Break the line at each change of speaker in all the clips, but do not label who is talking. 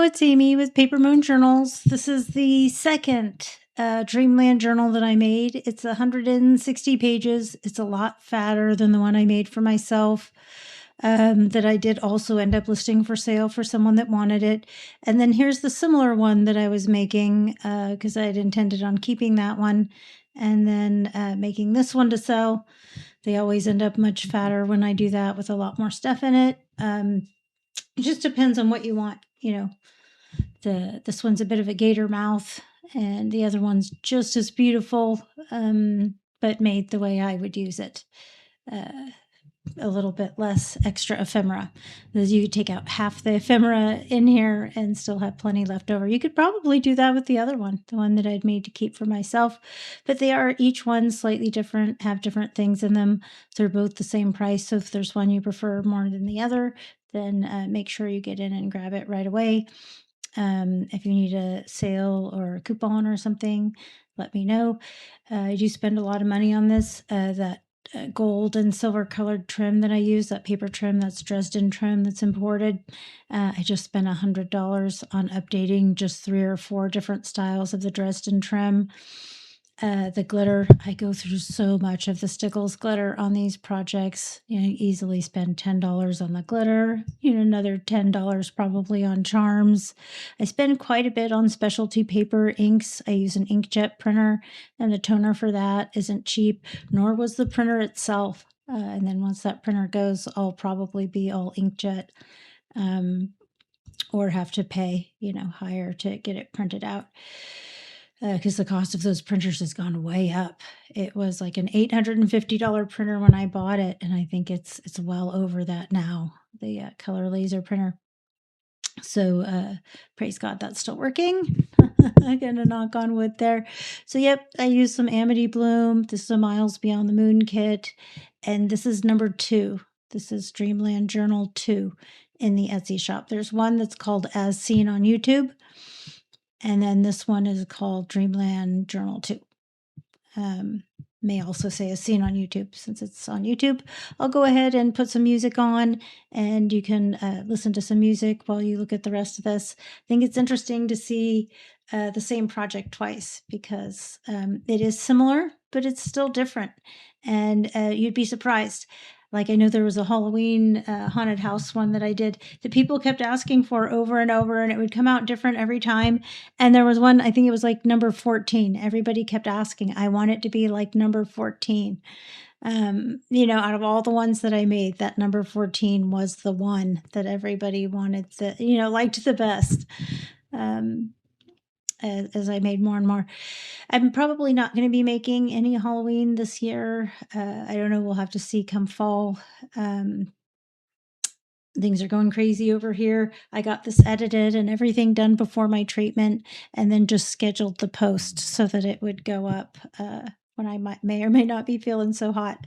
it's Amy with Paper Moon Journals. This is the second Dreamland journal that I made. It's 160 pages. It's a lot fatter than the one I made for myself, that I did also end up listing for sale for someone that wanted it. And then here's the similar one that I was making because I had intended on keeping that one and then making this one to sell. They always end up much fatter when I do that with a lot more stuff in it. It just depends on what you want, this one's a bit of a gator mouth, and the other one's just as beautiful, but made the way I would use it. A little bit less extra ephemera. Because you could take out half the ephemera in here and still have plenty left over. You could probably do that with the other one, the one that I'd made to keep for myself. But they are each one slightly different, have different things in them. They're both the same price. So if there's one you prefer more than the other, then make sure you get in and grab it right away. If you need a sale or a coupon or something, let me know. I do spend a lot of money on this. That gold and silver colored trim that I use, that paper trim, that's Dresden trim that's imported. I just spent $100 on updating just 3 or 4 different styles of the Dresden trim. The glitter, I go through so much of the Stickles glitter on these projects. Easily spend $10 on the glitter, another $10 probably on charms. I spend quite a bit on specialty paper inks. I use an inkjet printer, and the toner for that isn't cheap, nor was the printer itself. And then once that printer goes, I'll probably be all inkjet, or have to pay, higher to get it printed out. Because the cost of those printers has gone way up. It was like an $850 printer when I bought it, and I think it's well over that now, the color laser printer. So praise God that's still working. I'm gonna knock on wood there. So yep, I used some Amity Bloom. This is a Miles Beyond the Moon kit, and this is number 2. This is Dreamland Journal 2 in the Etsy shop. There's one that's called As Seen on YouTube. And then this one is called Dreamland Journal 2. May also say As Seen on YouTube since it's on YouTube. I'll go ahead and put some music on, and you can listen to some music while you look at the rest of this. I think it's interesting to see the same project twice because it is similar, but it's still different. And you'd be surprised. Like I know there was a Halloween haunted house one that I did that people kept asking for over and over, and it would come out different every time. And there was one, I think it was like number 14. Everybody kept asking, I want it to be like number 14. Out of all the ones that I made, that number 14 was the one that everybody wanted, liked the best. As I made more and more. I'm probably not going to be making any Halloween this year. I don't know. We'll have to see come fall. Things are going crazy over here. I got this edited and everything done before my treatment, and then just scheduled the post so that it would go up when I may or may not be feeling so hot.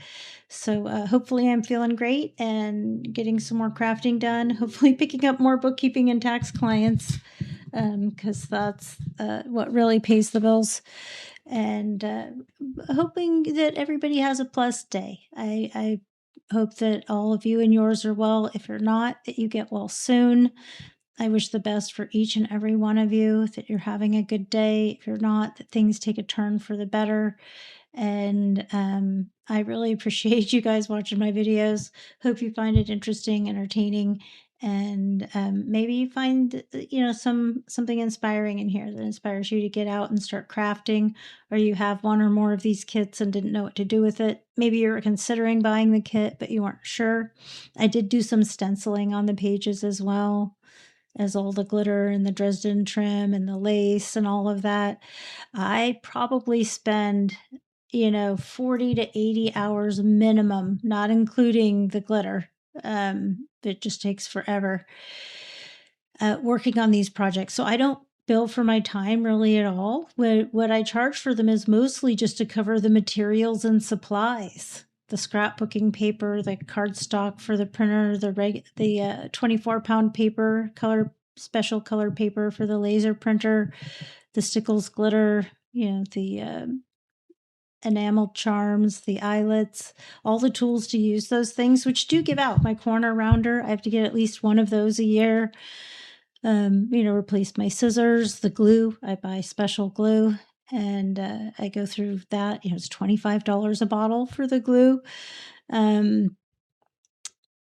So hopefully I'm feeling great and getting some more crafting done. Hopefully picking up more bookkeeping and tax clients, because that's what really pays the bills. And hoping that everybody has a plus day. I hope that all of you and yours are well. If you're not, that you get well soon. I wish the best for each and every one of you, that you're having a good day. If you're not, that things take a turn for the better. And I really appreciate you guys watching my videos. Hope you find it interesting, entertaining, and maybe you find something inspiring in here that inspires you to get out and start crafting, or you have one or more of these kits and didn't know what to do with it. Maybe you were considering buying the kit but you weren't sure. I did do some stenciling on the pages as well as all the glitter and the Dresden trim and the lace and all of that. I probably spend 40 to 80 hours minimum, not including the glitter. It just takes forever working on these projects. So I don't bill for my time really at all. What I charge for them is mostly just to cover the materials and supplies. The scrapbooking paper, the cardstock for the printer, the 24-pound paper, special color paper for the laser printer, the Stickles glitter, the enamel charms, the eyelets, all the tools to use those things, which do give out. My corner rounder, I have to get at least one of those a year. Replace my scissors, the glue. I buy special glue and I go through that. It's $25 a bottle for the glue. Um,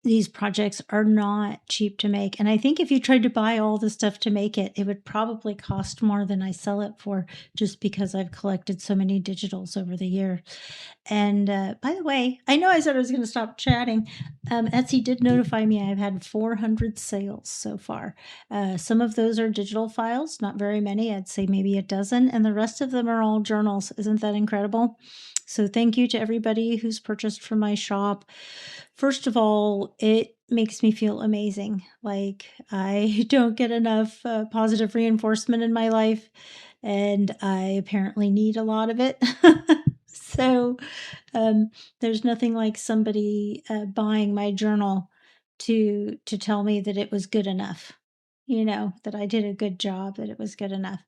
these projects are not cheap to make. And I think if you tried to buy all the stuff to make it, it would probably cost more than I sell it for just because I've collected so many digitals over the year. And by the way, I know I said I was going to stop chatting. Etsy did notify me I've had 400 sales so far. Some of those are digital files, not very many. I'd say maybe a dozen. And the rest of them are all journals. Isn't that incredible? So thank you to everybody who's purchased from my shop. First of all, it makes me feel amazing. Like I don't get enough positive reinforcement in my life, and I apparently need a lot of it. So um, there's nothing like somebody buying my journal to tell me that it was good enough. That I did a good job, that it was good enough.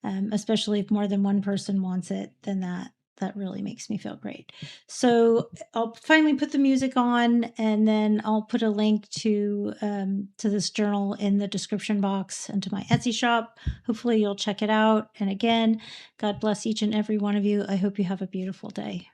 Especially if more than one person wants it, then that really makes me feel great. So I'll finally put the music on, and then I'll put a link to this journal in the description box and to my Etsy shop. Hopefully you'll check it out. And again, God bless each and every one of you. I hope you have a beautiful day.